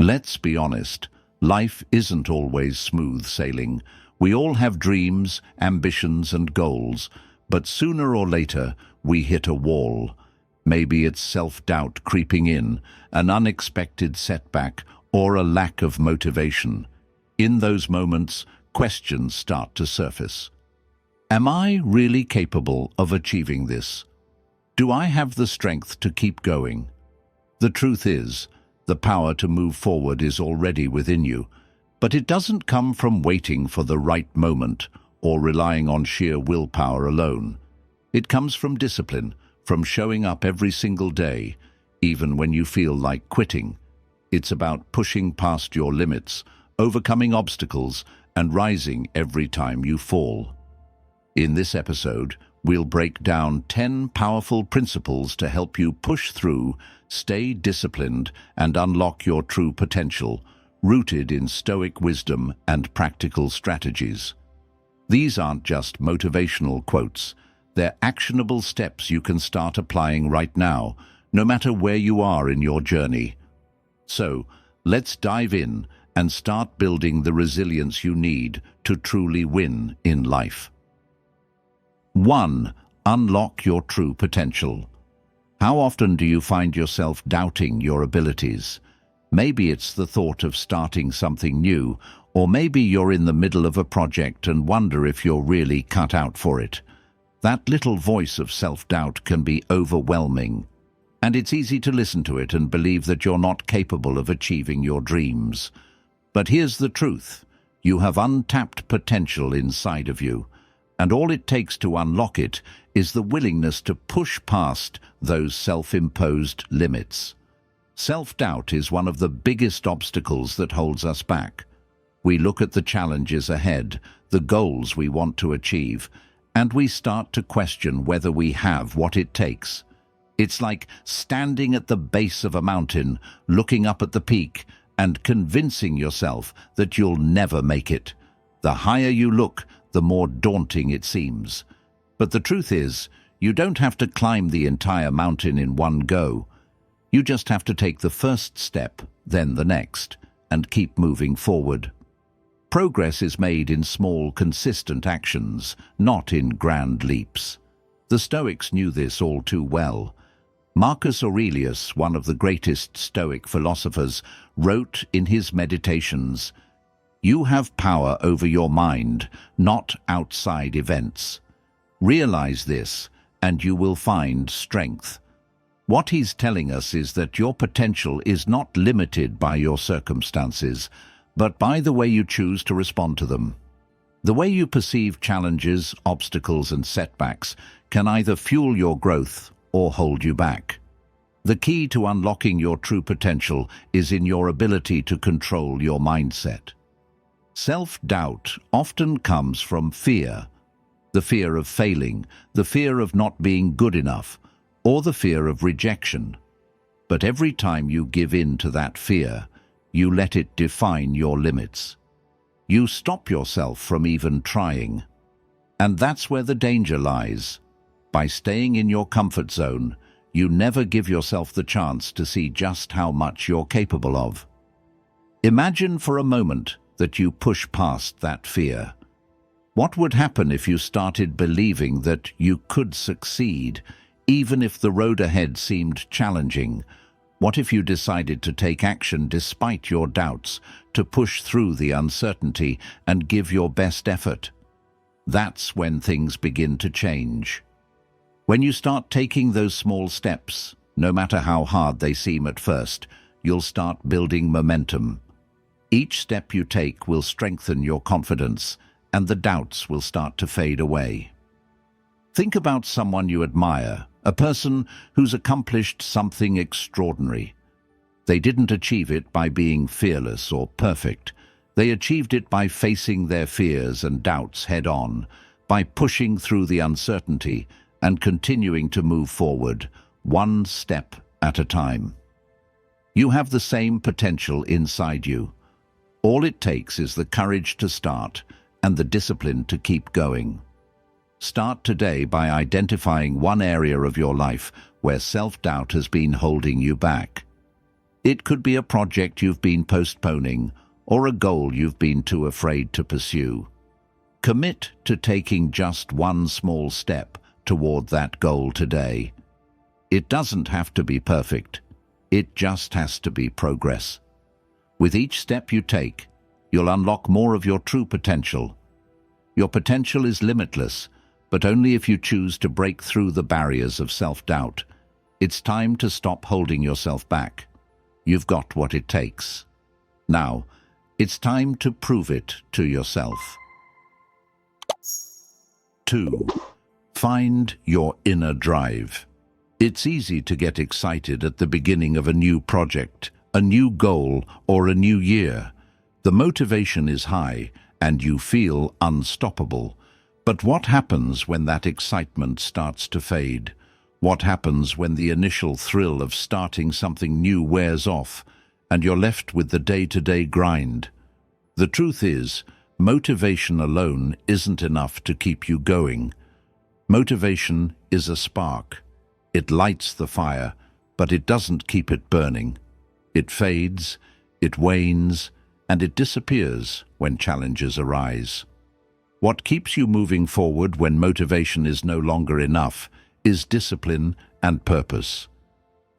Let's be honest, life isn't always smooth sailing. We all have dreams, ambitions, and goals, but sooner or later we hit a wall. Maybe it's self-doubt creeping in, an unexpected setback, or a lack of motivation. In those moments, questions start to surface. Am I really capable of achieving this? Do I have the strength to keep going? The truth is, the power to move forward is already within you, but it doesn't come from waiting for the right moment or relying on sheer willpower alone. It comes from discipline, from showing up every single day, even when you feel like quitting. It's about pushing past your limits, overcoming obstacles, and rising every time you fall. In this episode, we'll break down 10 powerful principles to help you push through, stay disciplined, and unlock your true potential, rooted in Stoic wisdom and practical strategies. These aren't just motivational quotes. They're actionable steps you can start applying right now, no matter where you are in your journey. So, let's dive in and start building the resilience you need to truly win in life. 1. Unlock your true potential. How often do you find yourself doubting your abilities? Maybe it's the thought of starting something new, or maybe you're in the middle of a project and wonder if you're really cut out for it. That little voice of self-doubt can be overwhelming, and it's easy to listen to it and believe that you're not capable of achieving your dreams. But here's the truth. You have untapped potential inside of you, and all it takes to unlock it is the willingness to push past those self-imposed limits. Self-doubt is one of the biggest obstacles that holds us back. We look at the challenges ahead, the goals we want to achieve, and we start to question whether we have what it takes. It's like standing at the base of a mountain, looking up at the peak, and convincing yourself that you'll never make it. The higher you look, the more daunting it seems. But the truth is, you don't have to climb the entire mountain in one go. You just have to take the first step, then the next, and keep moving forward. Progress is made in small, consistent actions, not in grand leaps. The Stoics knew this all too well. Marcus Aurelius, one of the greatest Stoic philosophers, wrote in his Meditations, "You have power over your mind, not outside events. Realize this, and you will find strength." What he's telling us is that your potential is not limited by your circumstances, but by the way you choose to respond to them. The way you perceive challenges, obstacles, and setbacks can either fuel your growth or hold you back. The key to unlocking your true potential is in your ability to control your mindset. Self-doubt often comes from fear. The fear of failing, the fear of not being good enough, or the fear of rejection. But every time you give in to that fear, you let it define your limits. You stop yourself from even trying. And that's where the danger lies. By staying in your comfort zone, you never give yourself the chance to see just how much you're capable of. Imagine for a moment that you push past that fear. What would happen if you started believing that you could succeed, even if the road ahead seemed challenging? What if you decided to take action despite your doubts, to push through the uncertainty and give your best effort? That's when things begin to change. When you start taking those small steps, no matter how hard they seem at first, you'll start building momentum. Each step you take will strengthen your confidence, and the doubts will start to fade away. Think about someone you admire, a person who's accomplished something extraordinary. They didn't achieve it by being fearless or perfect. They achieved it by facing their fears and doubts head-on, by pushing through the uncertainty and continuing to move forward, one step at a time. You have the same potential inside you. All it takes is the courage to start and the discipline to keep going. Start today by identifying one area of your life where self-doubt has been holding you back. It could be a project you've been postponing or a goal you've been too afraid to pursue. Commit to taking just one small step toward that goal today. It doesn't have to be perfect. It just has to be progress. With each step you take, you'll unlock more of your true potential. Your potential is limitless, but only if you choose to break through the barriers of self-doubt. It's time to stop holding yourself back. You've got what it takes. Now, it's time to prove it to yourself. 2. Find your inner drive. It's easy to get excited at the beginning of a new project, a new goal, or a new year. The motivation is high, and you feel unstoppable. But what happens when that excitement starts to fade? What happens when the initial thrill of starting something new wears off, and you're left with the day-to-day grind? The truth is, motivation alone isn't enough to keep you going. Motivation is a spark. It lights the fire, but it doesn't keep it burning. It fades, it wanes, and it disappears when challenges arise. What keeps you moving forward when motivation is no longer enough is discipline and purpose.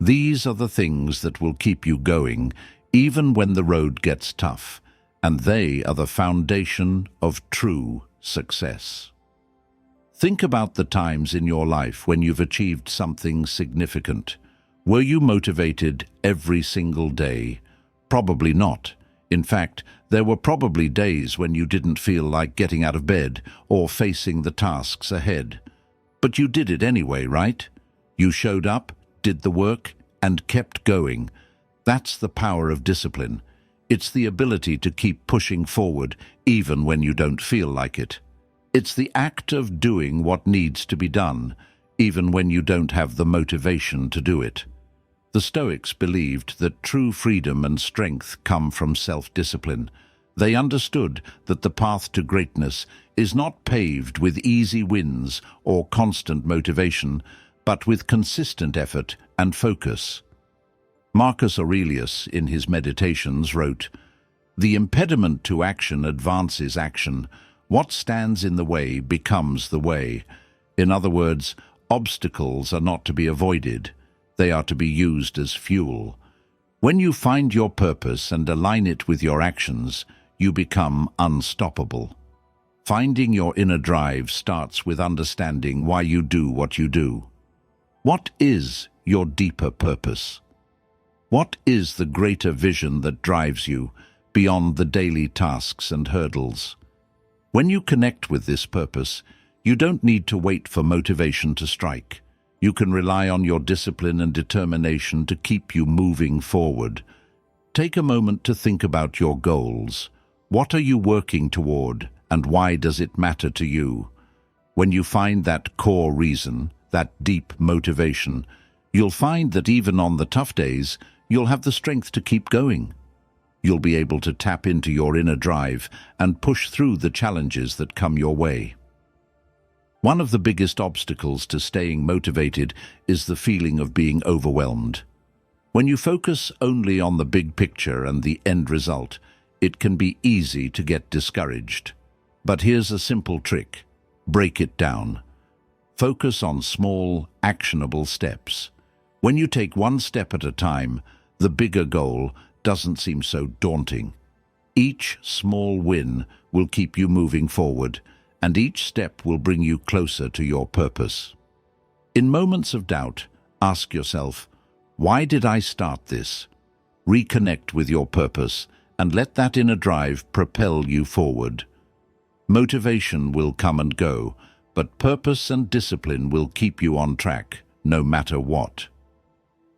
These are the things that will keep you going even when the road gets tough, and they are the foundation of true success. Think about the times in your life when you've achieved something significant. Were you motivated every single day? Probably not. In fact, there were probably days when you didn't feel like getting out of bed or facing the tasks ahead. But you did it anyway, right? You showed up, did the work, and kept going. That's the power of discipline. It's the ability to keep pushing forward even when you don't feel like it. It's the act of doing what needs to be done, even when you don't have the motivation to do it. The Stoics believed that true freedom and strength come from self-discipline. They understood that the path to greatness is not paved with easy wins or constant motivation, but with consistent effort and focus. Marcus Aurelius, in his Meditations, wrote, "The impediment to action advances action. What stands in the way becomes the way." In other words, obstacles are not to be avoided. They are to be used as fuel. When you find your purpose and align it with your actions, you become unstoppable. Finding your inner drive starts with understanding why you do what you do. What is your deeper purpose? What is the greater vision that drives you beyond the daily tasks and hurdles? When you connect with this purpose, you don't need to wait for motivation to strike. You can rely on your discipline and determination to keep you moving forward. Take a moment to think about your goals. What are you working toward, and why does it matter to you? When you find that core reason, that deep motivation, you'll find that even on the tough days, you'll have the strength to keep going. You'll be able to tap into your inner drive and push through the challenges that come your way. One of the biggest obstacles to staying motivated is the feeling of being overwhelmed. When you focus only on the big picture and the end result, it can be easy to get discouraged. But here's a simple trick. Break it down. Focus on small, actionable steps. When you take one step at a time, the bigger goal doesn't seem so daunting. Each small win will keep you moving forward, and each step will bring you closer to your purpose. In moments of doubt, ask yourself, why did I start this? Reconnect with your purpose and let that inner drive propel you forward. Motivation will come and go, but purpose and discipline will keep you on track, no matter what.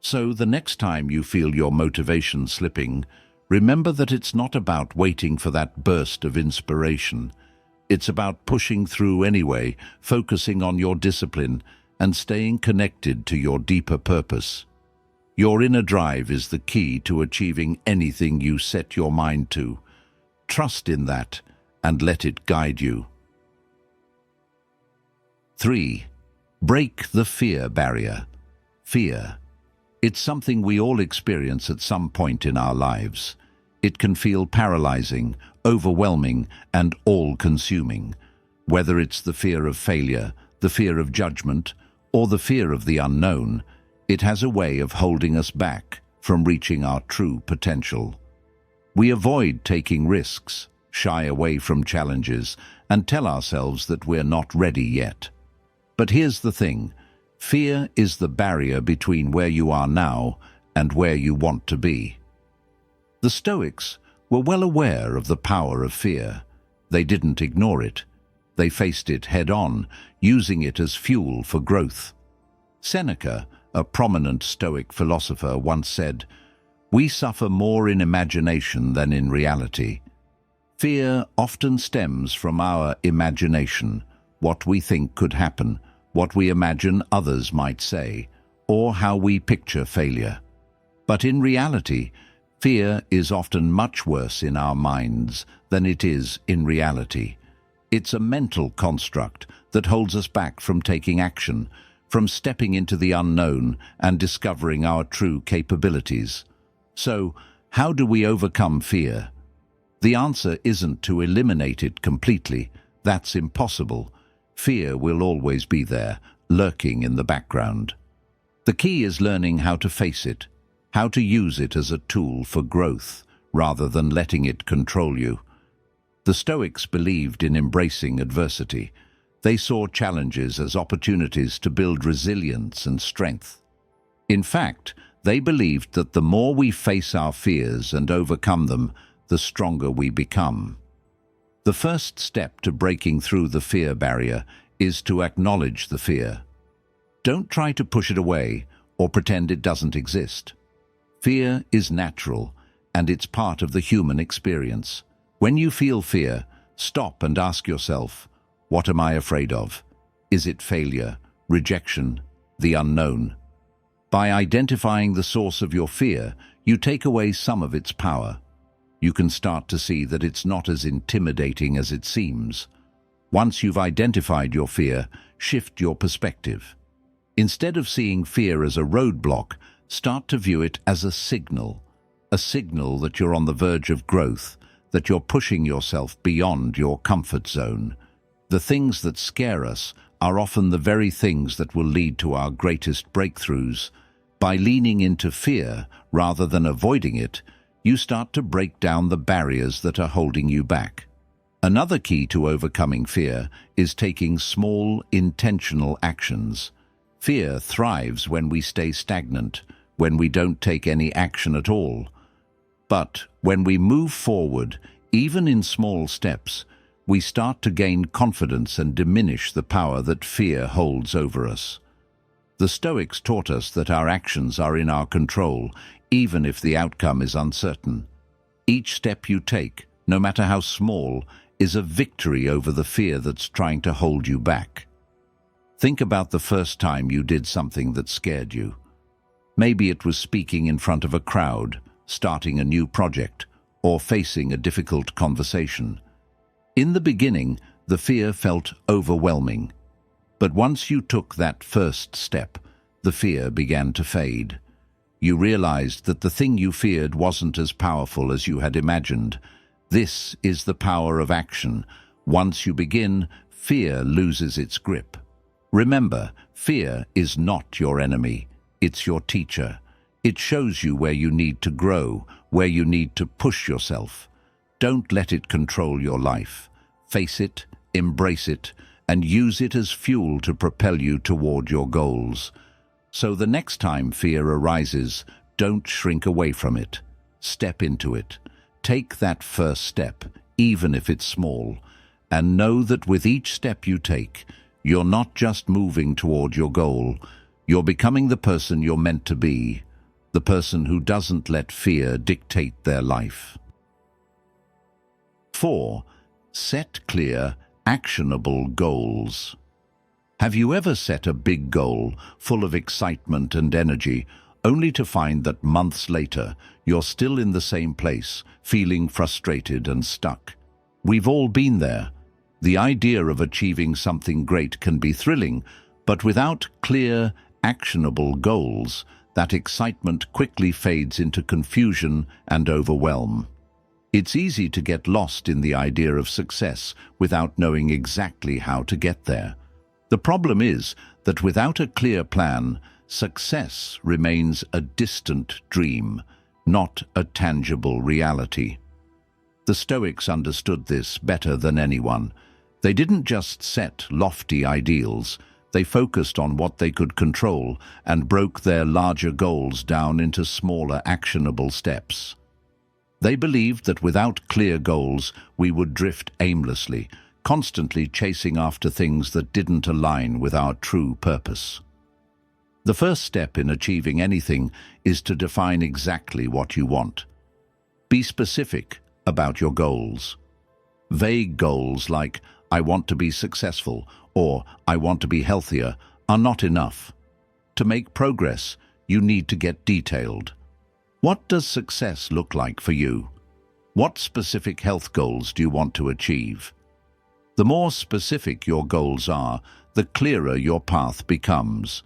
So the next time you feel your motivation slipping, remember that it's not about waiting for that burst of inspiration. It's about pushing through anyway, focusing on your discipline, and staying connected to your deeper purpose. Your inner drive is the key to achieving anything you set your mind to. Trust in that and let it guide you. 3. Break the fear barrier. Fear. It's something we all experience at some point in our lives. It can feel paralyzing, overwhelming, and all-consuming. Whether it's the fear of failure, the fear of judgment, or the fear of the unknown, it has a way of holding us back from reaching our true potential. We avoid taking risks, shy away from challenges, and tell ourselves that we're not ready yet. But here's the thing: fear is the barrier between where you are now and where you want to be. The Stoics were well aware of the power of fear. They didn't ignore it. They faced it head-on, using it as fuel for growth. Seneca, a prominent Stoic philosopher, once said, "We suffer more in imagination than in reality." Fear often stems from our imagination, what we think could happen, what we imagine others might say, or how we picture failure. But in reality, fear is often much worse in our minds than it is in reality. It's a mental construct that holds us back from taking action, from stepping into the unknown and discovering our true capabilities. So, how do we overcome fear? The answer isn't to eliminate it completely. That's impossible. Fear will always be there, lurking in the background. The key is learning how to face it, how to use it as a tool for growth, rather than letting it control you. The Stoics believed in embracing adversity. They saw challenges as opportunities to build resilience and strength. In fact, they believed that the more we face our fears and overcome them, the stronger we become. The first step to breaking through the fear barrier is to acknowledge the fear. Don't try to push it away or pretend it doesn't exist. Fear is natural, and it's part of the human experience. When you feel fear, stop and ask yourself, what am I afraid of? Is it failure, rejection, the unknown? By identifying the source of your fear, you take away some of its power. You can start to see that it's not as intimidating as it seems. Once you've identified your fear, shift your perspective. Instead of seeing fear as a roadblock, start to view it as a signal that you're on the verge of growth, that you're pushing yourself beyond your comfort zone. The things that scare us are often the very things that will lead to our greatest breakthroughs. By leaning into fear rather than avoiding it, you start to break down the barriers that are holding you back. Another key to overcoming fear is taking small, intentional actions. Fear thrives when we stay stagnant, when we don't take any action at all. But when we move forward, even in small steps, we start to gain confidence and diminish the power that fear holds over us. The Stoics taught us that our actions are in our control, even if the outcome is uncertain. Each step you take, no matter how small, is a victory over the fear that's trying to hold you back. Think about the first time you did something that scared you. Maybe it was speaking in front of a crowd, starting a new project, or facing a difficult conversation. In the beginning, the fear felt overwhelming. But once you took that first step, the fear began to fade. You realized that the thing you feared wasn't as powerful as you had imagined. This is the power of action. Once you begin, fear loses its grip. Remember, fear is not your enemy. It's your teacher. It shows you where you need to grow, where you need to push yourself. Don't let it control your life. Face it, embrace it, and use it as fuel to propel you toward your goals. So the next time fear arises, don't shrink away from it. Step into it. Take that first step, even if it's small, and know that with each step you take, you're not just moving toward your goal, you're becoming the person you're meant to be, the person who doesn't let fear dictate their life. 4. Set clear, actionable goals. Have you ever set a big goal, full of excitement and energy, only to find that months later you're still in the same place, feeling frustrated and stuck? We've all been there. The idea of achieving something great can be thrilling, but without clear, actionable goals, that excitement quickly fades into confusion and overwhelm. It's easy to get lost in the idea of success without knowing exactly how to get there. The problem is that without a clear plan, success remains a distant dream, not a tangible reality. The Stoics understood this better than anyone. They didn't just set lofty ideals, they focused on what they could control and broke their larger goals down into smaller, actionable steps. They believed that without clear goals, we would drift aimlessly, constantly chasing after things that didn't align with our true purpose. The first step in achieving anything is to define exactly what you want. Be specific about your goals. Vague goals like, "I want to be successful," or "I want to be healthier," are not enough. To make progress, you need to get detailed. What does success look like for you? What specific health goals do you want to achieve? The more specific your goals are, the clearer your path becomes.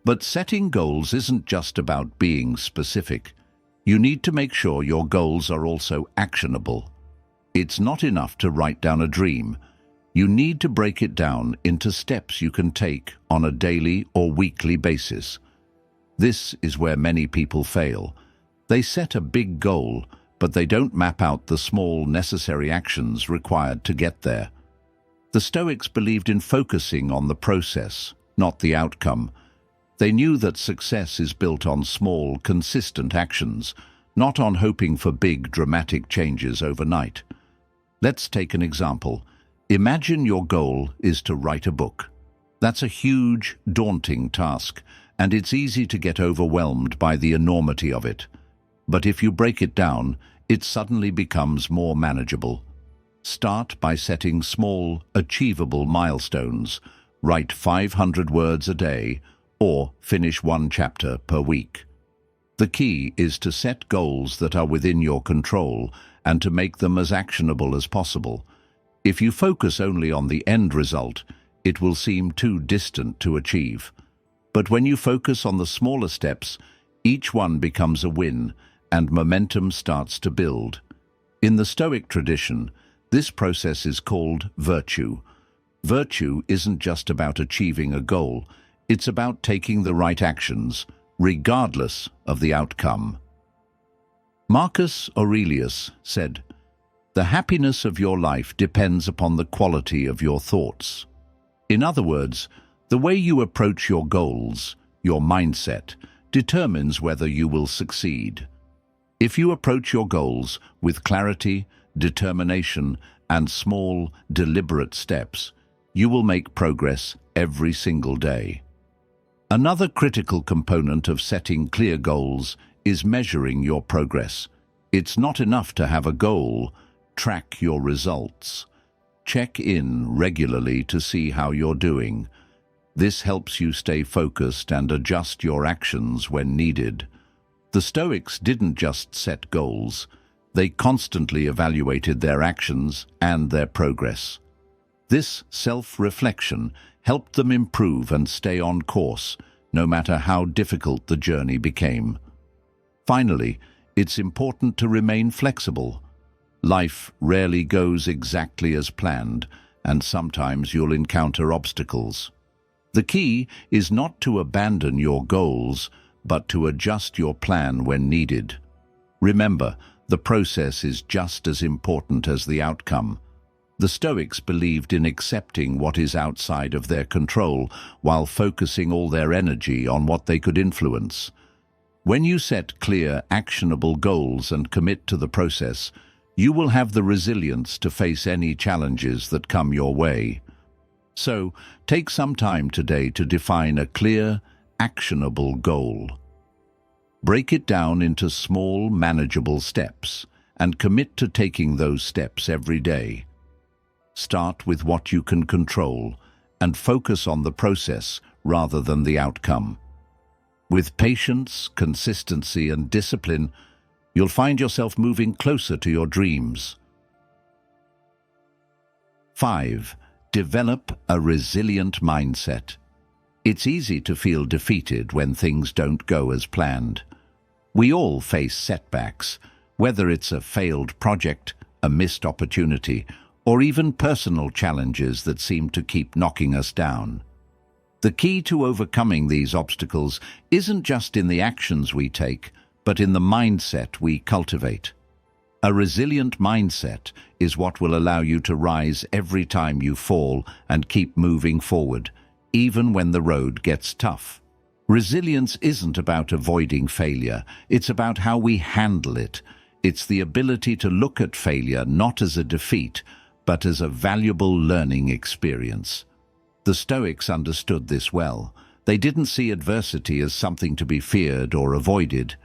But setting goals isn't just about being specific. You need to make sure your goals are also actionable. It's not enough to write down a dream. You need to break it down into steps you can take on a daily or weekly basis. This is where many people fail. They set a big goal, but they don't map out the small, necessary actions required to get there. The Stoics believed in focusing on the process, not the outcome. They knew that success is built on small, consistent actions, not on hoping for big, dramatic changes overnight. Let's take an example. Imagine your goal is to write a book. That's a huge, daunting task, and it's easy to get overwhelmed by the enormity of it. But if you break it down, it suddenly becomes more manageable. Start by setting small, achievable milestones. Write 500 words a day, or finish one chapter per week. The key is to set goals that are within your control and to make them as actionable as possible. If you focus only on the end result, it will seem too distant to achieve. But when you focus on the smaller steps, each one becomes a win, and momentum starts to build. In the Stoic tradition, this process is called virtue. Virtue isn't just about achieving a goal, it's about taking the right actions, regardless of the outcome. Marcus Aurelius said, "The happiness of your life depends upon the quality of your thoughts." In other words, the way you approach your goals, your mindset, determines whether you will succeed. If you approach your goals with clarity, determination, and small, deliberate steps, you will make progress every single day. Another critical component of setting clear goals is measuring your progress. It's not enough to have a goal. Track your results. Check in regularly to see how you're doing. This helps you stay focused and adjust your actions when needed. The Stoics didn't just set goals, they constantly evaluated their actions and their progress. This self-reflection helped them improve and stay on course, no matter how difficult the journey became. Finally, it's important to remain flexible. Life rarely goes exactly as planned, and sometimes you'll encounter obstacles. The key is not to abandon your goals, but to adjust your plan when needed. Remember, the process is just as important as the outcome. The Stoics believed in accepting what is outside of their control while focusing all their energy on what they could influence. When you set clear, actionable goals and commit to the process, you will have the resilience to face any challenges that come your way. So, take some time today to define a clear, actionable goal. Break it down into small, manageable steps and commit to taking those steps every day. Start with what you can control and focus on the process rather than the outcome. With patience, consistency, and discipline, you'll find yourself moving closer to your dreams. 5. Develop a resilient mindset. It's easy to feel defeated when things don't go as planned. We all face setbacks, whether it's a failed project, a missed opportunity, or even personal challenges that seem to keep knocking us down. The key to overcoming these obstacles isn't just in the actions we take, but in the mindset we cultivate. A resilient mindset is what will allow you to rise every time you fall and keep moving forward, even when the road gets tough. Resilience isn't about avoiding failure, it's about how we handle it. It's the ability to look at failure not as a defeat, but as a valuable learning experience. The Stoics understood this well. They didn't see adversity as something to be feared or avoided.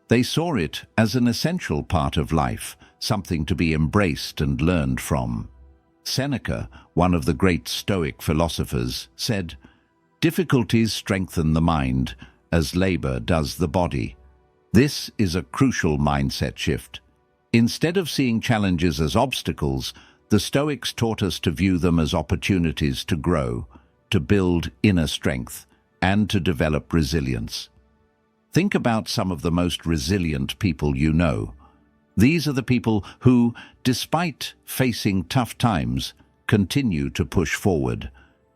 They saw it as an essential part of life, something to be embraced and learned from. Seneca, one of the great Stoic philosophers, said, "Difficulties strengthen the mind, as labor does the body." This is a crucial mindset shift. Instead of seeing challenges as obstacles, the Stoics taught us to view them as opportunities to grow, to build inner strength, and to develop resilience. Think about some of the most resilient people you know. These are the people who, despite facing tough times, continue to push forward.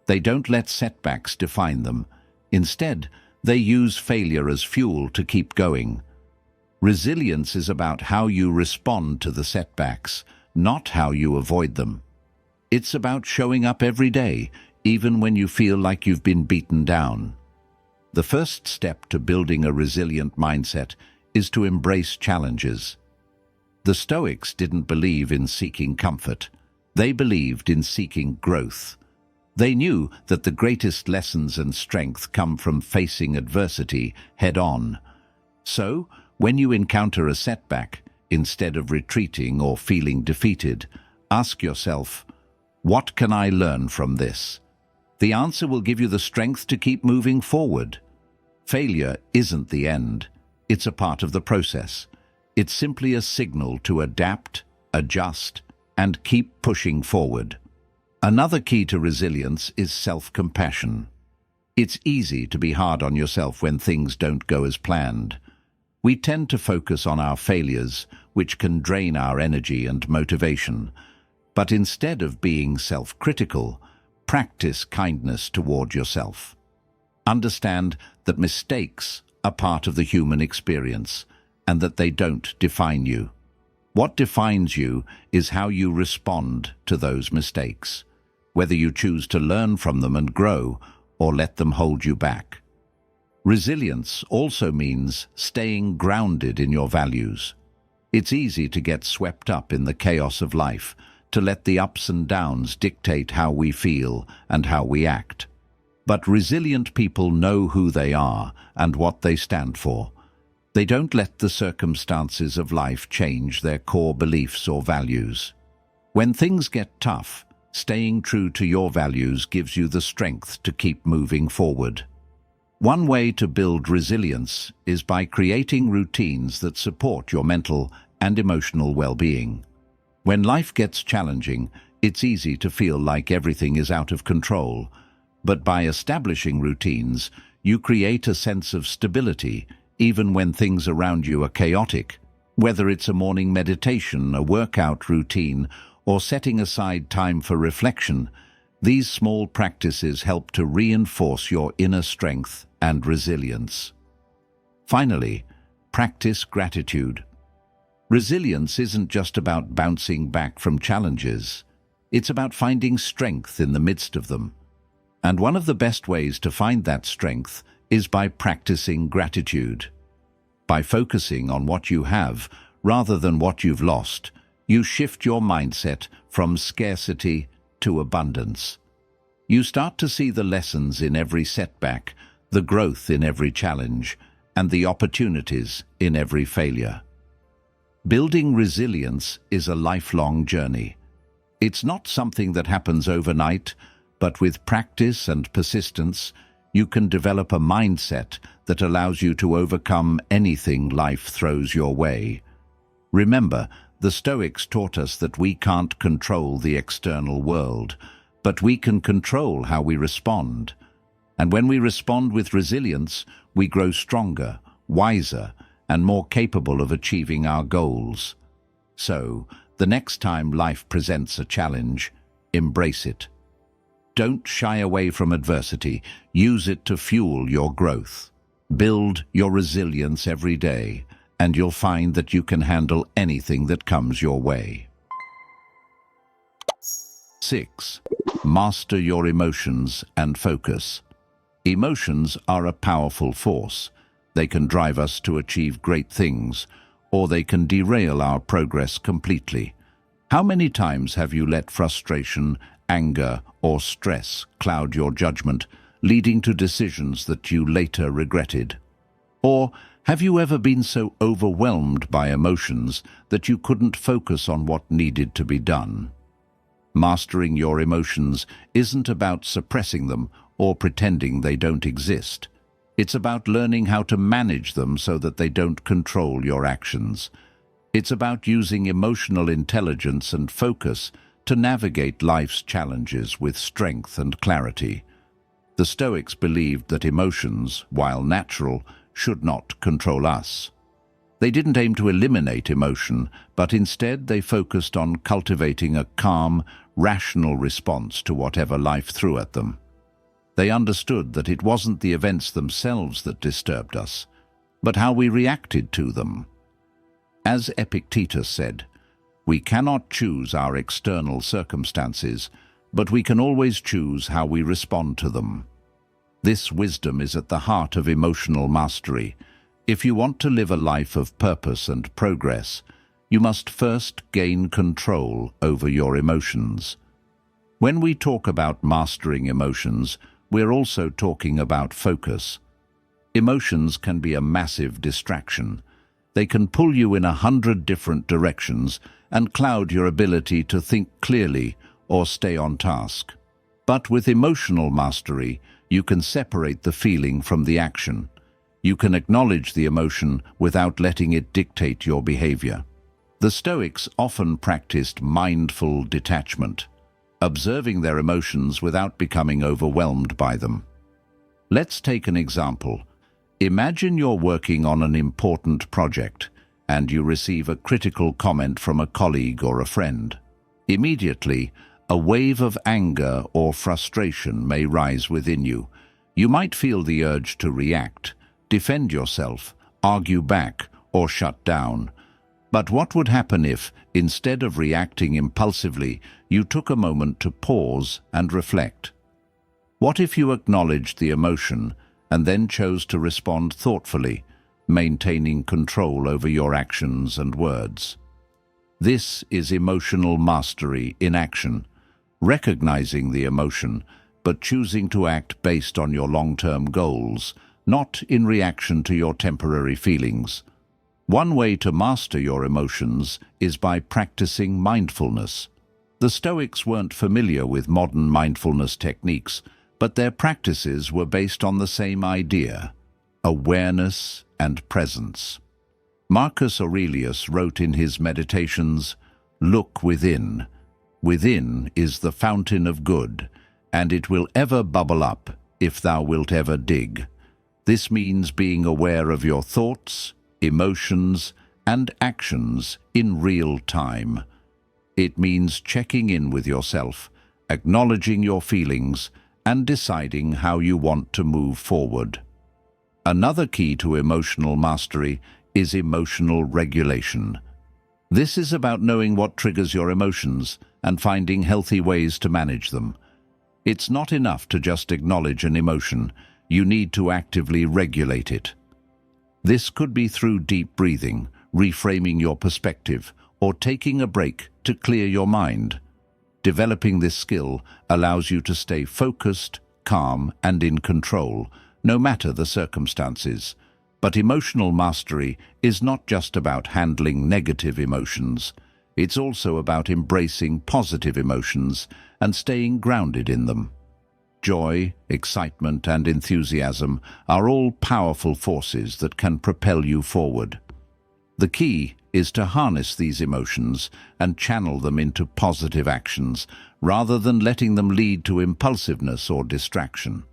They don't let setbacks define them. Instead, they use failure as fuel to keep going. Resilience is about how you respond to the setbacks, not how you avoid them. It's about showing up every day, even when you feel like you've been beaten down. The first step to building a resilient mindset is to embrace challenges. The Stoics didn't believe in seeking comfort. They believed in seeking growth. They knew that the greatest lessons and strength come from facing adversity head-on. So, when you encounter a setback, instead of retreating or feeling defeated, ask yourself, what can I learn from this? The answer will give you the strength to keep moving forward. Failure isn't the end. It's a part of the process. It's simply a signal to adapt, adjust, and keep pushing forward. Another key to resilience is self-compassion. It's easy to be hard on yourself when things don't go as planned. We tend to focus on our failures, which can drain our energy and motivation. But instead of being self-critical, practice kindness toward yourself. Understand that mistakes are part of the human experience and that they don't define you. What defines you is how you respond to those mistakes, whether you choose to learn from them and grow or let them hold you back. Resilience also means staying grounded in your values. It's easy to get swept up in the chaos of life, to let the ups and downs dictate how we feel and how we act. But resilient people know who they are and what they stand for. They don't let the circumstances of life change their core beliefs or values. When things get tough, staying true to your values gives you the strength to keep moving forward. One way to build resilience is by creating routines that support your mental and emotional well-being. When life gets challenging, it's easy to feel like everything is out of control. But by establishing routines, you create a sense of stability, even when things around you are chaotic. Whether it's a morning meditation, a workout routine, or setting aside time for reflection, these small practices help to reinforce your inner strength and resilience. Finally, practice gratitude. Resilience isn't just about bouncing back from challenges. It's about finding strength in the midst of them. And one of the best ways to find that strength is by practicing gratitude. By focusing on what you have rather than what you've lost, you shift your mindset from scarcity to abundance. You start to see the lessons in every setback, the growth in every challenge, and the opportunities in every failure. Building resilience is a lifelong journey. It's not something that happens overnight, but with practice and persistence, you can develop a mindset that allows you to overcome anything life throws your way. Remember, the Stoics taught us that we can't control the external world, but we can control how we respond. And when we respond with resilience, we grow stronger, wiser, and more capable of achieving our goals. So, the next time life presents a challenge, embrace it. Don't shy away from adversity. Use it to fuel your growth. Build your resilience every day, and you'll find that you can handle anything that comes your way. 6. Master your emotions and focus. Emotions are a powerful force. They can drive us to achieve great things, or they can derail our progress completely. How many times have you let frustration, anger, or stress cloud your judgment, leading to decisions that you later regretted? Or have you ever been so overwhelmed by emotions that you couldn't focus on what needed to be done? Mastering your emotions isn't about suppressing them or pretending they don't exist. It's about learning how to manage them so that they don't control your actions. It's about using emotional intelligence and focus to navigate life's challenges with strength and clarity. The Stoics believed that emotions, while natural, should not control us. They didn't aim to eliminate emotion, but instead they focused on cultivating a calm, rational response to whatever life threw at them. They understood that it wasn't the events themselves that disturbed us, but how we reacted to them. As Epictetus said, "We cannot choose our external circumstances, but we can always choose how we respond to them." This wisdom is at the heart of emotional mastery. If you want to live a life of purpose and progress, you must first gain control over your emotions. When we talk about mastering emotions, we're also talking about focus. Emotions can be a massive distraction. They can pull you in 100 different directions and cloud your ability to think clearly or stay on task. But with emotional mastery, you can separate the feeling from the action. You can acknowledge the emotion without letting it dictate your behavior. The Stoics often practiced mindful detachment, observing their emotions without becoming overwhelmed by them. Let's take an example. Imagine you're working on an important project and you receive a critical comment from a colleague or a friend. Immediately, a wave of anger or frustration may rise within you. You might feel the urge to react, defend yourself, argue back, or shut down. But what would happen if, instead of reacting impulsively, you took a moment to pause and reflect? What if you acknowledged the emotion and then chose to respond thoughtfully, maintaining control over your actions and words? This is emotional mastery in action, recognizing the emotion, but choosing to act based on your long-term goals, not in reaction to your temporary feelings. One way to master your emotions is by practicing mindfulness. The Stoics weren't familiar with modern mindfulness techniques, but their practices were based on the same idea: awareness and presence. Marcus Aurelius wrote in his Meditations, "Look within. Within is the fountain of good, and it will ever bubble up if thou wilt ever dig." This means being aware of your thoughts, emotions, and actions in real time. It means checking in with yourself, acknowledging your feelings, and deciding how you want to move forward. Another key to emotional mastery is emotional regulation. This is about knowing what triggers your emotions and finding healthy ways to manage them. It's not enough to just acknowledge an emotion. You need to actively regulate it. This could be through deep breathing, reframing your perspective, or taking a break to clear your mind. Developing this skill allows you to stay focused, calm, and in control, no matter the circumstances. But emotional mastery is not just about handling negative emotions. It's also about embracing positive emotions and staying grounded in them. Joy, excitement, and enthusiasm are all powerful forces that can propel you forward. The key is to harness these emotions and channel them into positive actions, rather than letting them lead to impulsiveness or distraction.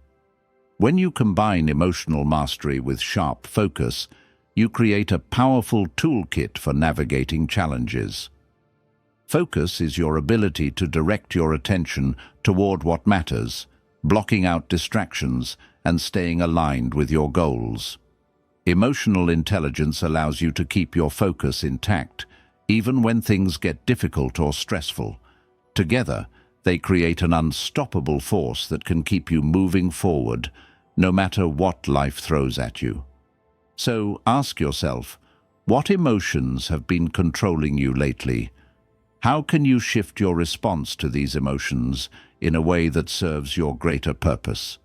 When you combine emotional mastery with sharp focus, you create a powerful toolkit for navigating challenges. Focus is your ability to direct your attention toward what matters, blocking out distractions and staying aligned with your goals. Emotional intelligence allows you to keep your focus intact, even when things get difficult or stressful. Together, they create an unstoppable force that can keep you moving forward, no matter what life throws at you. So ask yourself, what emotions have been controlling you lately? How can you shift your response to these emotions in a way that serves your greater purpose?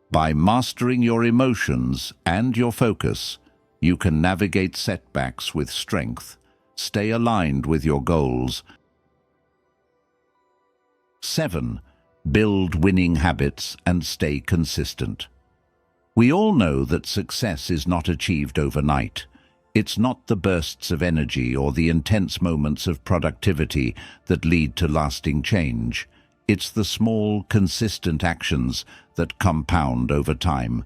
By mastering your emotions and your focus, you can navigate setbacks with strength, stay aligned with your goals. 7. Build winning habits and stay consistent. We all know that success is not achieved overnight. It's not the bursts of energy or the intense moments of productivity that lead to lasting change. It's the small, consistent actions that compound over time.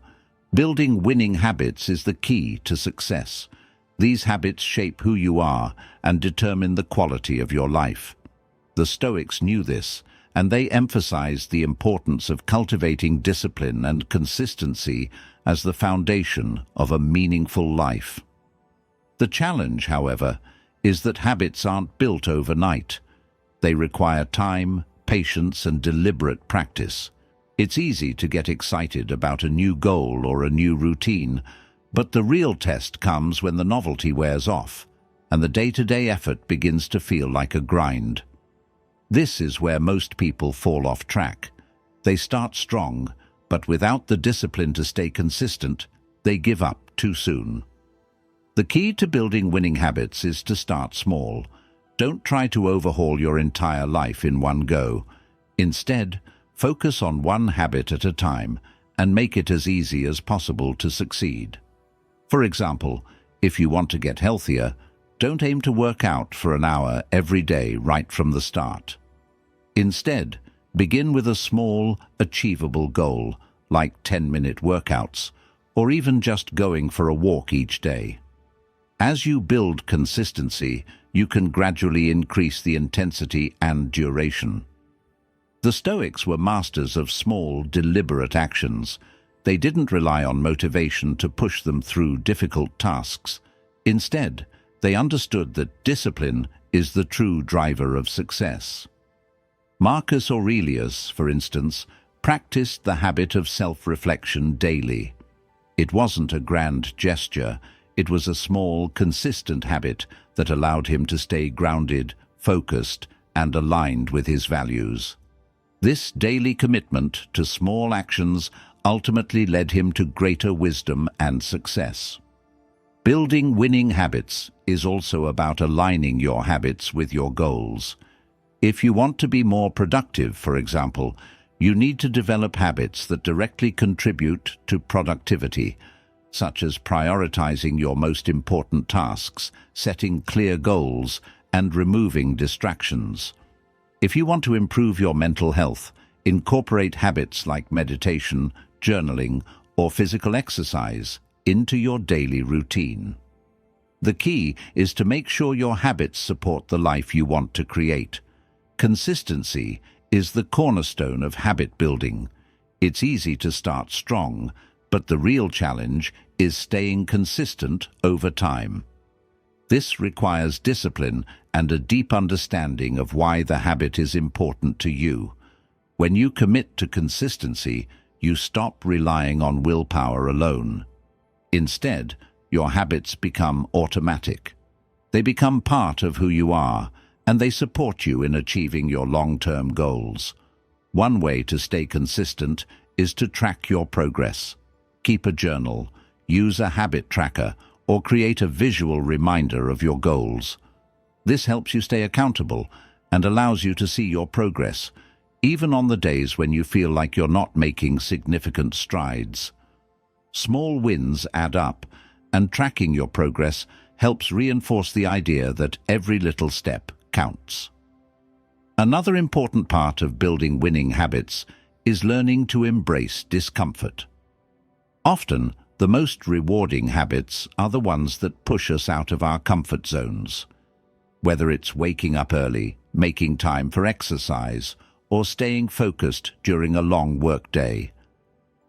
Building winning habits is the key to success. These habits shape who you are and determine the quality of your life. The Stoics knew this, and they emphasized the importance of cultivating discipline and consistency as the foundation of a meaningful life. The challenge, however, is that habits aren't built overnight. They require time, patience, and deliberate practice. It's easy to get excited about a new goal or a new routine, but the real test comes when the novelty wears off and the day-to-day effort begins to feel like a grind. This is where most people fall off track. They start strong, but without the discipline to stay consistent, they give up too soon. The key to building winning habits is to start small. Don't try to overhaul your entire life in one go. Instead, focus on one habit at a time and make it as easy as possible to succeed. For example, if you want to get healthier, don't aim to work out for an hour every day right from the start. Instead, begin with a small, achievable goal, like 10-minute workouts, or even just going for a walk each day. As you build consistency, you can gradually increase the intensity and duration. The Stoics were masters of small, deliberate actions. They didn't rely on motivation to push them through difficult tasks. Instead, they understood that discipline is the true driver of success. Marcus Aurelius, for instance, practiced the habit of self-reflection daily. It wasn't a grand gesture, it was a small, consistent habit that allowed him to stay grounded, focused, and aligned with his values. This daily commitment to small actions ultimately led him to greater wisdom and success. Building winning habits is also about aligning your habits with your goals. If you want to be more productive, for example, you need to develop habits that directly contribute to productivity, such as prioritizing your most important tasks, setting clear goals, and removing distractions. If you want to improve your mental health, incorporate habits like meditation, journaling, or physical exercise into your daily routine. The key is to make sure your habits support the life you want to create. Consistency is the cornerstone of habit building. It's easy to start strong, but the real challenge is staying consistent over time. This requires discipline and a deep understanding of why the habit is important to you. When you commit to consistency, you stop relying on willpower alone. Instead, your habits become automatic. They become part of who you are, and they support you in achieving your long-term goals. One way to stay consistent is to track your progress. Keep a journal, use a habit tracker, or create a visual reminder of your goals. This helps you stay accountable and allows you to see your progress, even on the days when you feel like you're not making significant strides. Small wins add up, and tracking your progress helps reinforce the idea that every little step counts. Another important part of building winning habits is learning to embrace discomfort. Often, the most rewarding habits are the ones that push us out of our comfort zones. Whether it's waking up early, making time for exercise, or staying focused during a long workday.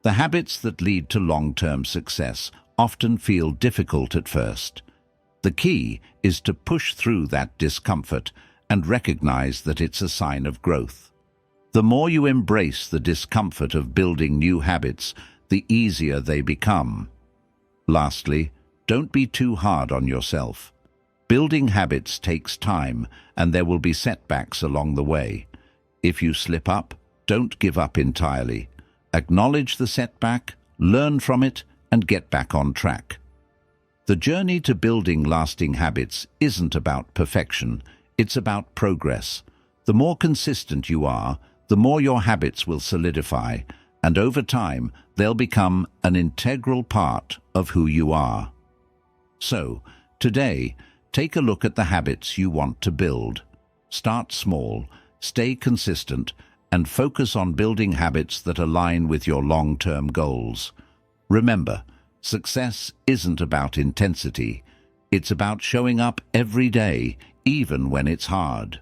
The habits that lead to long-term success often feel difficult at first. The key is to push through that discomfort and recognize that it's a sign of growth. The more you embrace the discomfort of building new habits, the easier they become. Lastly, don't be too hard on yourself. Building habits takes time, and there will be setbacks along the way. If you slip up, don't give up entirely. Acknowledge the setback, learn from it, and get back on track. The journey to building lasting habits isn't about perfection, it's about progress. The more consistent you are, the more your habits will solidify, and over time, they'll become an integral part of who you are. So, today, take a look at the habits you want to build. Start small, stay consistent, and focus on building habits that align with your long-term goals. Remember, success isn't about intensity. It's about showing up every day, even when it's hard.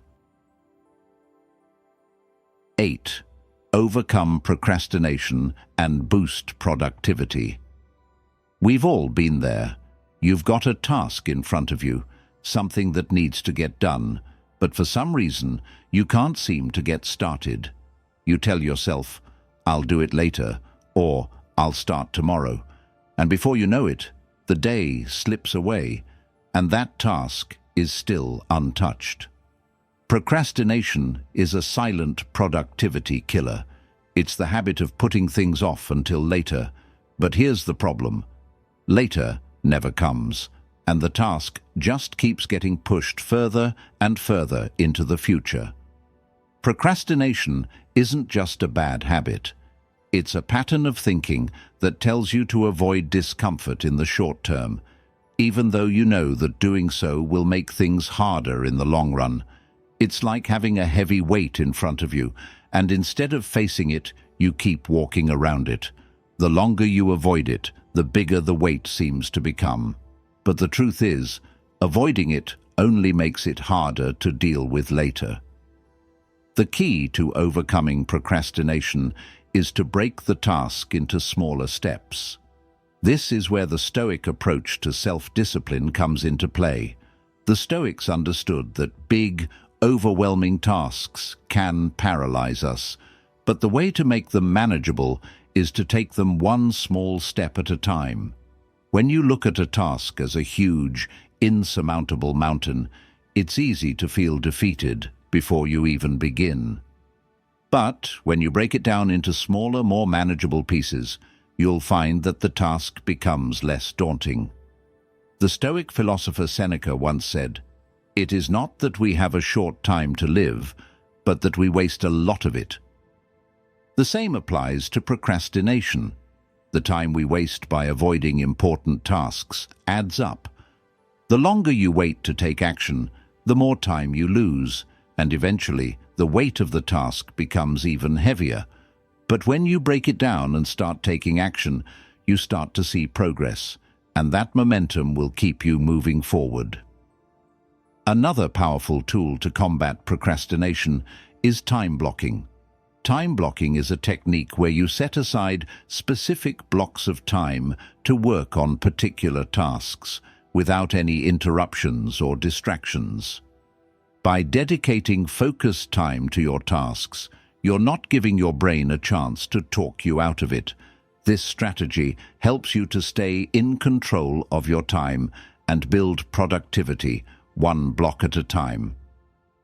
8. Overcome procrastination and boost productivity. We've all been there. You've got a task in front of you, something that needs to get done, but for some reason, you can't seem to get started. You tell yourself, "I'll do it later," or "I'll start tomorrow." And before you know it, the day slips away, and that task is still untouched. Procrastination is a silent productivity killer. It's the habit of putting things off until later. But here's the problem. Later never comes, and the task just keeps getting pushed further and further into the future. Procrastination isn't just a bad habit. It's a pattern of thinking that tells you to avoid discomfort in the short term, even though you know that doing so will make things harder in the long run. It's like having a heavy weight in front of you, and instead of facing it, you keep walking around it. The longer you avoid it, the bigger the weight seems to become. But the truth is, avoiding it only makes it harder to deal with later. The key to overcoming procrastination is to break the task into smaller steps. This is where the Stoic approach to self-discipline comes into play. The Stoics understood that big, overwhelming tasks can paralyze us, but the way to make them manageable is to take them one small step at a time. When you look at a task as a huge, insurmountable mountain, it's easy to feel defeated before you even begin. But when you break it down into smaller, more manageable pieces, you'll find that the task becomes less daunting. The Stoic philosopher Seneca once said, "It is not that we have a short time to live, but that we waste a lot of it." The same applies to procrastination. The time we waste by avoiding important tasks adds up. The longer you wait to take action, the more time you lose, and eventually the weight of the task becomes even heavier. But when you break it down and start taking action, you start to see progress, and that momentum will keep you moving forward. Another powerful tool to combat procrastination is time blocking. Time blocking is a technique where you set aside specific blocks of time to work on particular tasks without any interruptions or distractions. By dedicating focused time to your tasks, you're not giving your brain a chance to talk you out of it. This strategy helps you to stay in control of your time and build productivity, one block at a time.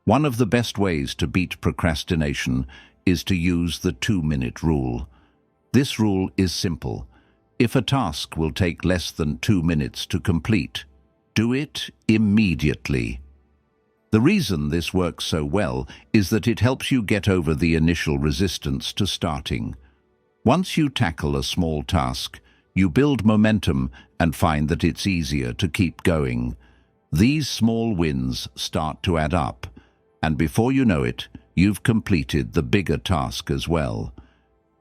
One of the best ways to beat procrastination is to use the 2-minute rule. This rule is simple. If a task will take less than 2 minutes to complete, do it immediately. The reason this works so well is that it helps you get over the initial resistance to starting. Once you tackle a small task, you build momentum and find that it's easier to keep going. These small wins start to add up, and before you know it, you've completed the bigger task as well.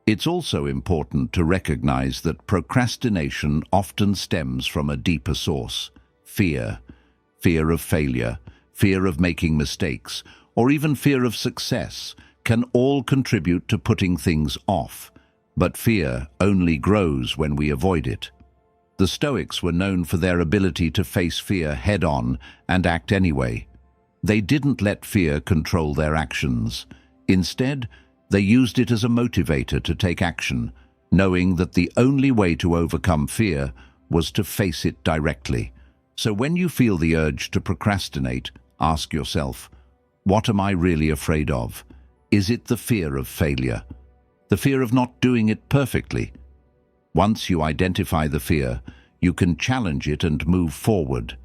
It's also important to recognize that procrastination often stems from a deeper source: fear. Fear of failure, fear of making mistakes, or even fear of success can all contribute to putting things off. But fear only grows when we avoid it. The Stoics were known for their ability to face fear head-on and act anyway. They didn't let fear control their actions. Instead, they used it as a motivator to take action, knowing that the only way to overcome fear was to face it directly. So when you feel the urge to procrastinate, ask yourself, what am I really afraid of? Is it the fear of failure? The fear of not doing it perfectly? Once you identify the fear, you can challenge it and move forward.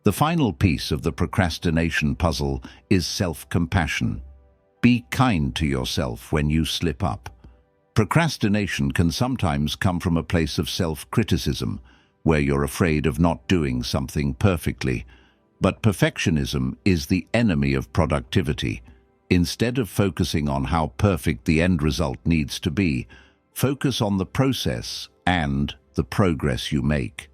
The final piece of the procrastination puzzle is self-compassion. Be kind to yourself when you slip up. Procrastination can sometimes come from a place of self-criticism, where you're afraid of not doing something perfectly. But perfectionism is the enemy of productivity. Instead of focusing on how perfect the end result needs to be, focus on the process and the progress you make.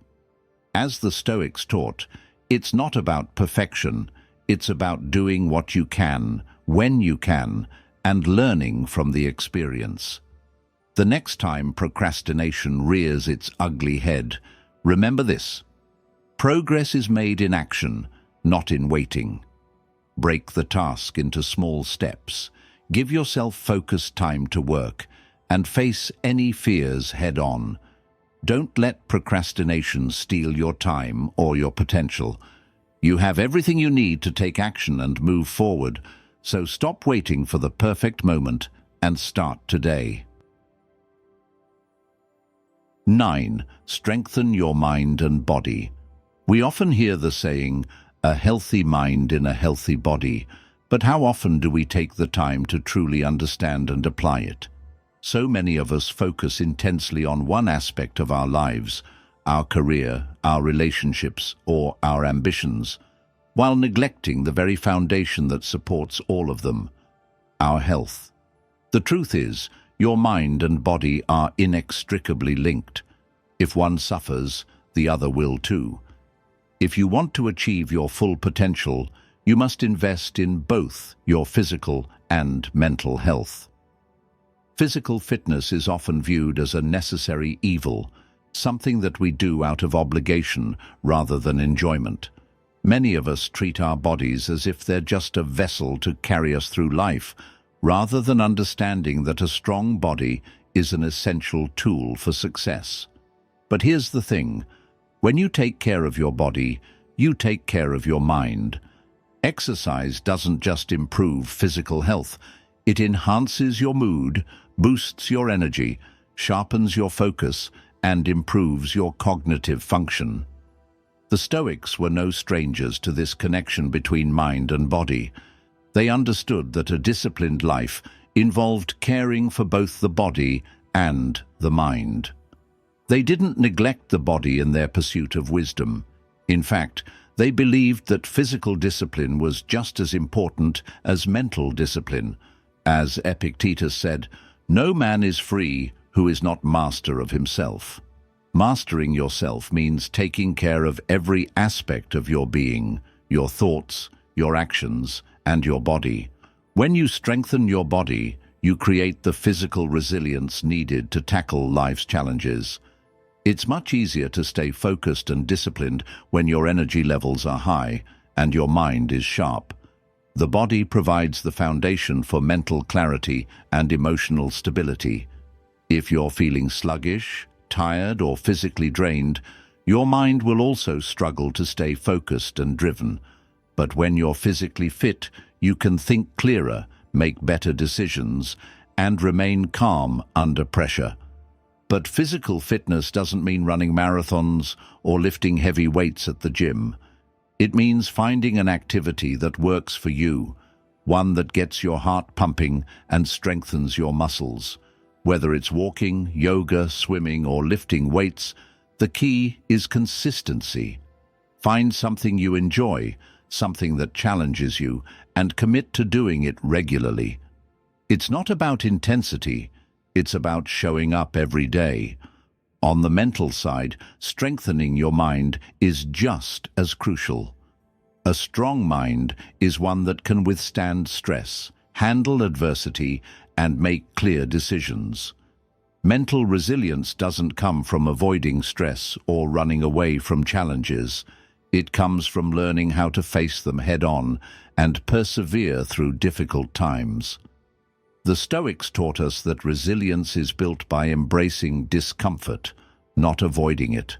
As the Stoics taught, it's not about perfection, it's about doing what you can, when you can, and learning from the experience. The next time procrastination rears its ugly head, remember this: progress is made in action, not in waiting. Break the task into small steps, give yourself focused time to work, and face any fears head-on. Don't let procrastination steal your time or your potential. You have everything you need to take action and move forward, so stop waiting for the perfect moment and start today. 9. Strengthen your mind and body. We often hear the saying, a healthy mind in a healthy body, but how often do we take the time to truly understand and apply it? So many of us focus intensely on one aspect of our lives, our career, our relationships, or our ambitions, while neglecting the very foundation that supports all of them: our health. The truth is, your mind and body are inextricably linked. If one suffers, the other will too. If you want to achieve your full potential, you must invest in both your physical and mental health. Physical fitness is often viewed as a necessary evil, something that we do out of obligation rather than enjoyment. Many of us treat our bodies as if they're just a vessel to carry us through life, rather than understanding that a strong body is an essential tool for success. But here's the thing: when you take care of your body, you take care of your mind. Exercise doesn't just improve physical health, it enhances your mood, boosts your energy, sharpens your focus, and improves your cognitive function. The Stoics were no strangers to this connection between mind and body. They understood that a disciplined life involved caring for both the body and the mind. They didn't neglect the body in their pursuit of wisdom. In fact, they believed that physical discipline was just as important as mental discipline. As Epictetus said, "No man is free who is not master of himself." Mastering yourself means taking care of every aspect of your being, your thoughts, your actions, and your body. When you strengthen your body, you create the physical resilience needed to tackle life's challenges. It's much easier to stay focused and disciplined when your energy levels are high and your mind is sharp. The body provides the foundation for mental clarity and emotional stability. If you're feeling sluggish, tired, or physically drained, your mind will also struggle to stay focused and driven. But when you're physically fit, you can think clearer, make better decisions, and remain calm under pressure. But physical fitness doesn't mean running marathons or lifting heavy weights at the gym. It means finding an activity that works for you, one that gets your heart pumping and strengthens your muscles. Whether it's walking, yoga, swimming, or lifting weights, the key is consistency. Find something you enjoy, something that challenges you, and commit to doing it regularly. It's not about intensity, It's about showing up every day. On the mental side, strengthening your mind is just as crucial. A strong mind is one that can withstand stress, handle adversity, and make clear decisions. Mental resilience doesn't come from avoiding stress or running away from challenges. It comes from learning how to face them head-on and persevere through difficult times. The Stoics taught us that resilience is built by embracing discomfort, not avoiding it.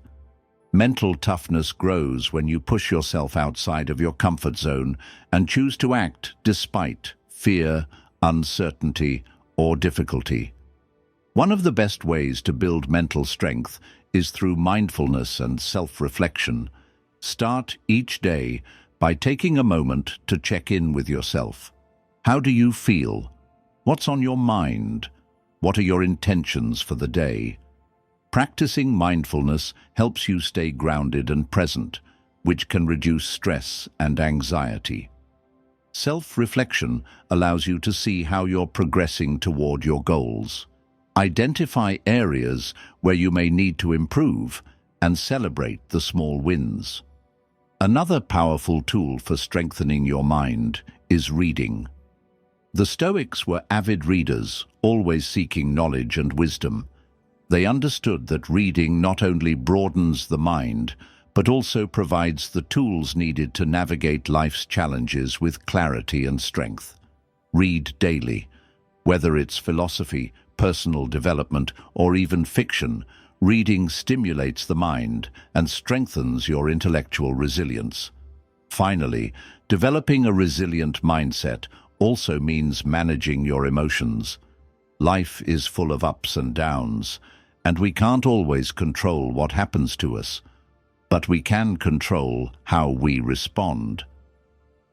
Mental toughness grows when you push yourself outside of your comfort zone and choose to act despite fear, uncertainty, or difficulty. One of the best ways to build mental strength is through mindfulness and self-reflection. Start each day by taking a moment to check in with yourself. How do you feel? What's on your mind? What are your intentions for the day? Practicing mindfulness helps you stay grounded and present, which can reduce stress and anxiety. Self-reflection allows you to see how you're progressing toward your goals. Identify areas where you may need to improve and celebrate the small wins. Another powerful tool for strengthening your mind is reading. The Stoics were avid readers, always seeking knowledge and wisdom. They understood that reading not only broadens the mind, but also provides the tools needed to navigate life's challenges with clarity and strength. Read daily. Whether it's philosophy, personal development, or even fiction, reading stimulates the mind and strengthens your intellectual resilience. Finally, developing a resilient mindset also means managing your emotions. Life is full of ups and downs, and we can't always control what happens to us, but we can control how we respond.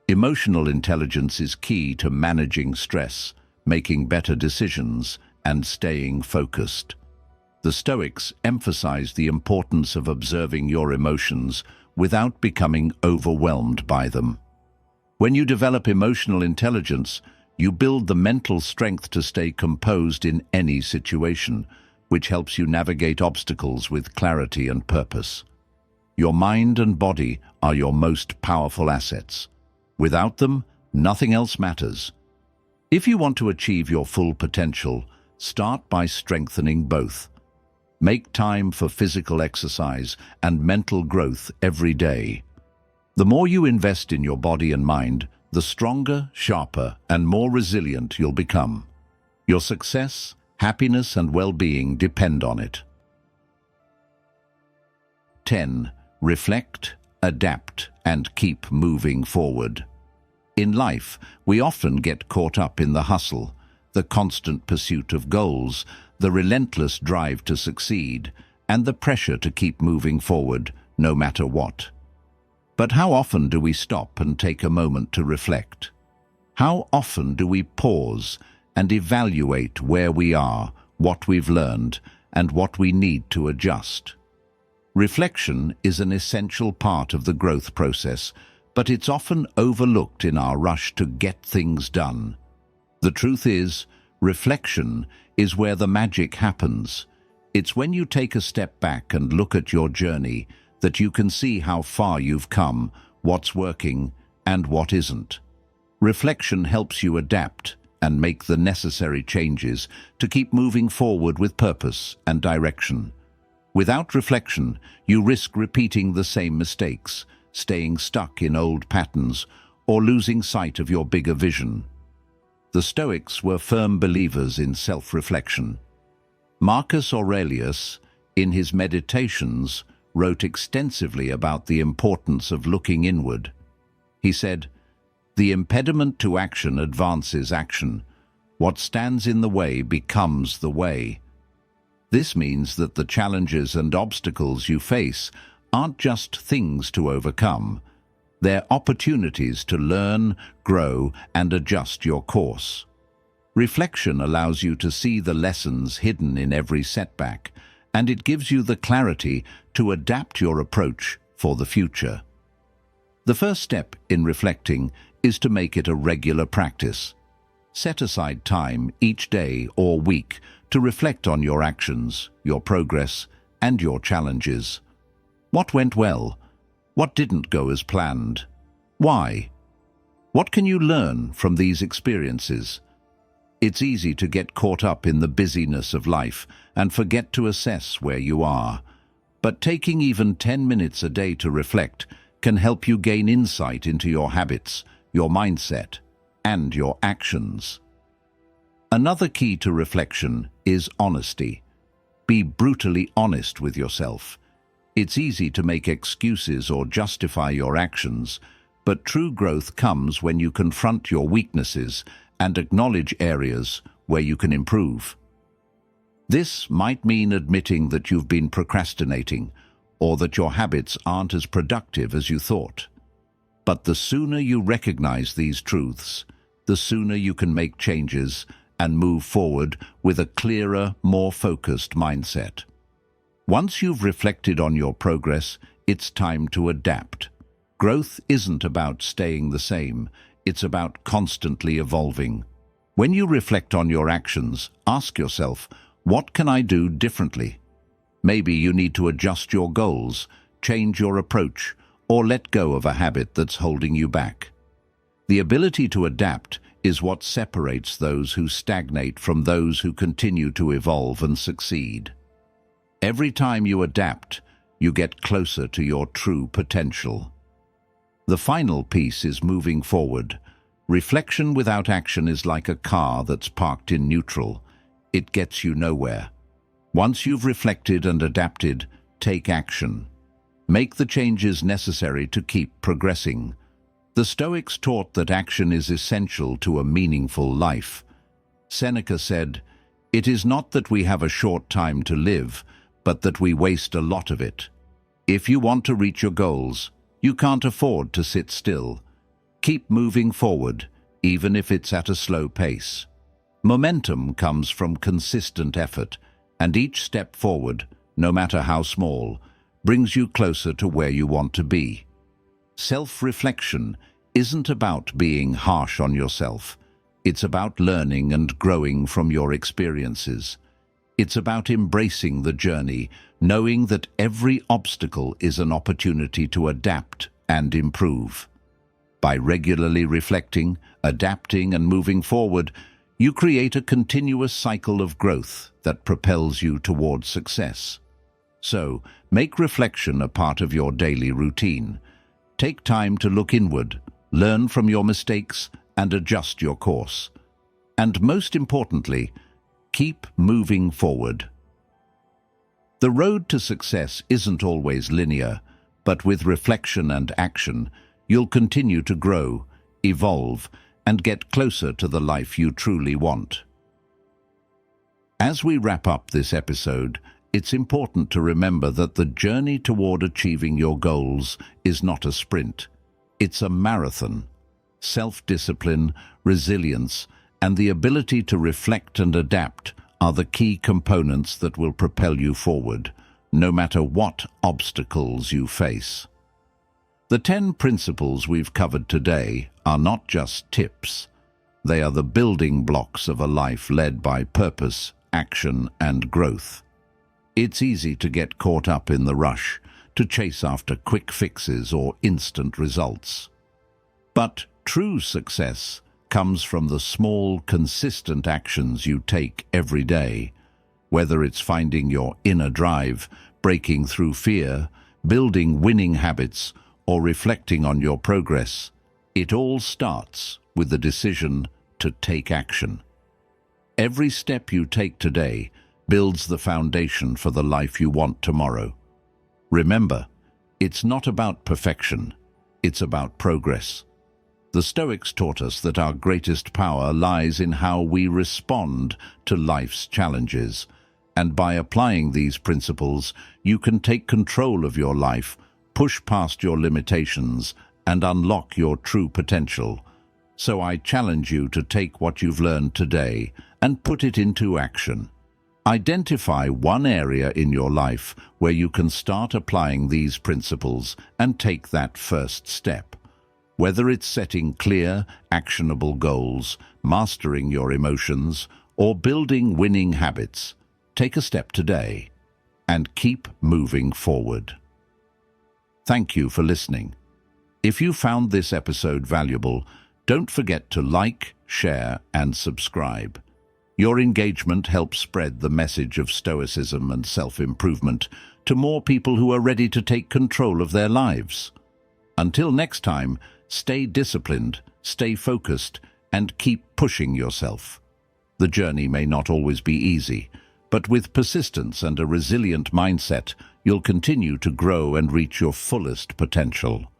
Emotional intelligence is key to managing stress, making better decisions, and staying focused. The Stoics emphasize the importance of observing your emotions without becoming overwhelmed by them. When you develop emotional intelligence, you build the mental strength to stay composed in any situation, which helps you navigate obstacles with clarity and purpose. Your mind and body are your most powerful assets. Without them, nothing else matters. If you want to achieve your full potential, start by strengthening both. Make time for physical exercise and mental growth every day. The more you invest in your body and mind, the stronger, sharper, and more resilient you'll become. Your success, happiness, and well-being depend on it. 10. Reflect, adapt, and keep moving forward. In life, we often get caught up in the hustle, the constant pursuit of goals, the relentless drive to succeed, and the pressure to keep moving forward, no matter what. But how often do we stop and take a moment to reflect? How often do we pause and evaluate where we are, what we've learned, and what we need to adjust? Reflection is an essential part of the growth process, but it's often overlooked in our rush to get things done. The truth is, reflection is where the magic happens. It's when you take a step back and look at your journey that you can see how far you've come, what's working, and what isn't. Reflection helps you adapt and make the necessary changes to keep moving forward with purpose and direction. Without reflection, you risk repeating the same mistakes, staying stuck in old patterns, or losing sight of your bigger vision. The Stoics were firm believers in self-reflection. Marcus Aurelius, in his Meditations, wrote extensively about the importance of looking inward. He said, "The impediment to action advances action. What stands in the way becomes the way." This means that the challenges and obstacles you face aren't just things to overcome. They're opportunities to learn, grow, and adjust your course. Reflection allows you to see the lessons hidden in every setback, and it gives you the clarity to adapt your approach for the future. The first step in reflecting is to make it a regular practice. Set aside time each day or week to reflect on your actions, your progress, and your challenges. What went well? What didn't go as planned? Why? What can you learn from these experiences? It's easy to get caught up in the busyness of life and forget to assess where you are. But taking even 10 minutes a day to reflect can help you gain insight into your habits, your mindset, and your actions. Another key to reflection is honesty. Be brutally honest with yourself. It's easy to make excuses or justify your actions, but true growth comes when you confront your weaknesses and acknowledge areas where you can improve. This might mean admitting that you've been procrastinating or that your habits aren't as productive as you thought. But the sooner you recognize these truths, the sooner you can make changes and move forward with a clearer, more focused mindset. Once you've reflected on your progress, it's time to adapt. Growth isn't about staying the same, it's about constantly evolving. When you reflect on your actions, ask yourself, what can I do differently? Maybe you need to adjust your goals, change your approach, or let go of a habit that's holding you back. The ability to adapt is what separates those who stagnate from those who continue to evolve and succeed. Every time you adapt, you get closer to your true potential. The final piece is moving forward. Reflection without action is like a car that's parked in neutral. It gets you nowhere. Once you've reflected and adapted, take action. Make the changes necessary to keep progressing. The Stoics taught that action is essential to a meaningful life. Seneca said, "It is not that we have a short time to live, but that we waste a lot of it." If you want to reach your goals, you can't afford to sit still. Keep moving forward, even if it's at a slow pace. Momentum comes from consistent effort, and each step forward, no matter how small, brings you closer to where you want to be. Self-reflection isn't about being harsh on yourself. It's about learning and growing from your experiences. It's about embracing the journey, knowing that every obstacle is an opportunity to adapt and improve. By regularly reflecting, adapting, and moving forward, you create a continuous cycle of growth that propels you towards success. So, make reflection a part of your daily routine. Take time to look inward, learn from your mistakes, and adjust your course. And most importantly, keep moving forward. The road to success isn't always linear, but with reflection and action, you'll continue to grow, evolve, and get closer to the life you truly want. As we wrap up this episode, it's important to remember that the journey toward achieving your goals is not a sprint. It's a marathon. Self-discipline, resilience, and the ability to reflect and adapt are the key components that will propel you forward, no matter what obstacles you face. The 10 principles we've covered today are not just tips. They are the building blocks of a life led by purpose, action, and growth. It's easy to get caught up in the rush, to chase after quick fixes or instant results. But true success comes from the small, consistent actions you take every day. Whether it's finding your inner drive, breaking through fear, building winning habits, or reflecting on your progress, it all starts with the decision to take action. Every step you take today builds the foundation for the life you want tomorrow. Remember, it's not about perfection, it's about progress. The Stoics taught us that our greatest power lies in how we respond to life's challenges, and by applying these principles, you can take control of your life, push past your limitations, and unlock your true potential. So I challenge you to take what you've learned today and put it into action. Identify one area in your life where you can start applying these principles and take that first step. Whether it's setting clear, actionable goals, mastering your emotions, or building winning habits, take a step today and keep moving forward. Thank you for listening. If you found this episode valuable, don't forget to like, share, and subscribe. Your engagement helps spread the message of Stoicism and self-improvement to more people who are ready to take control of their lives. Until next time, stay disciplined, stay focused, and keep pushing yourself. The journey may not always be easy, but with persistence and a resilient mindset, you'll continue to grow and reach your fullest potential.